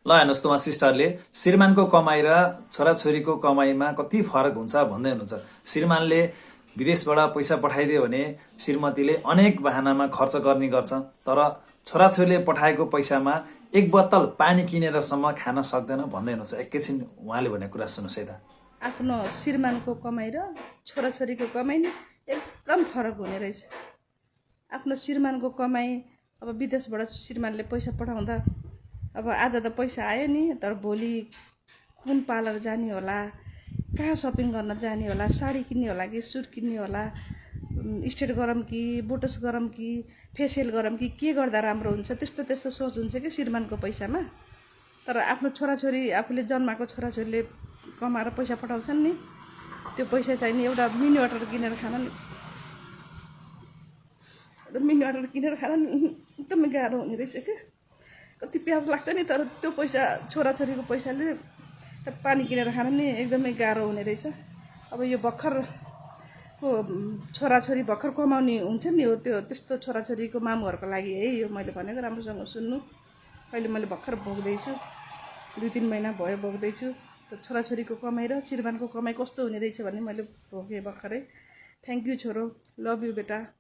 ल हेर्नुहोस् त उहाँ सिस्टरले श्रीमानको कमाई र छोराछोरीको कमाईमा कति फरक हुन्छ भन्दै हुनुहुन्छ। श्रीमानले विदेशबाट पैसा पठाइदियो भने श्रीमतीले अनेक बहानामा खर्च गर्ने गर्छ, तर छोराछोरीले पठाएको पैसामा एक बोतल पानी किनेरसम्म खान सक्दैन भन्दै हुनुहुन्छ। एकैछिन उहाँले भनेको कुरा सुन्नुहोस् है त। आफ्नो श्रीमानको कमाई र छोराछोरीको कमाई नि एकदम फरक हुने रहेछ। आफ्नो श्रीमानको कमाई अब विदेशबाट श्रीमानले पैसा पठाउँदा अब आज त पैसा आयो नि, तर भोलि कुन पार्लर जाने होला, कहाँ सपिङ गर्न जाने होला, साडी किन्ने होला कि सुट किन्ने होला, स्ट्रेट गरौँ कि बोटस गरौँ कि फेसियल गरौँ कि के गर्दा राम्रो हुन्छ, त्यस्तो त्यस्तो सोच हुन्छ कि श्रीमानको पैसामा। तर आफ्नो छोराछोरी आफूले जन्माएको छोराछोरीले कमाएर पैसा पठाउँछन् नि, त्यो पैसा चाहिँ नि एउटा मिनी वाटर किनेर खान नि एकदमै गाह्रो हुने रहेछ क्या। कति प्याज लाग्छ नि, तर त्यो पैसा छोराछोरीको पैसाले पानी किनेर खान नि एकदमै गाह्रो हुने रहेछ। अब यो भर्खरको छोराछोरी भर्खर कमाउने हुन्छ नि हो, त्यो त्यस्तो छोराछोरीको मामुहरूको लागि है यो मैले भनेको, राम्रोसँग सुन्नु। अहिले मैले भर्खर भोग्दैछु, 2-3 महिना भयो भोग्दैछु। छोराछोरीको कमाई र श्रीमानको कमाई कस्तो हुने रहेछ भन्ने मैले भोगेँ भर्खरै। थ्याङ्क यू छोरो, लभ यू बेटा।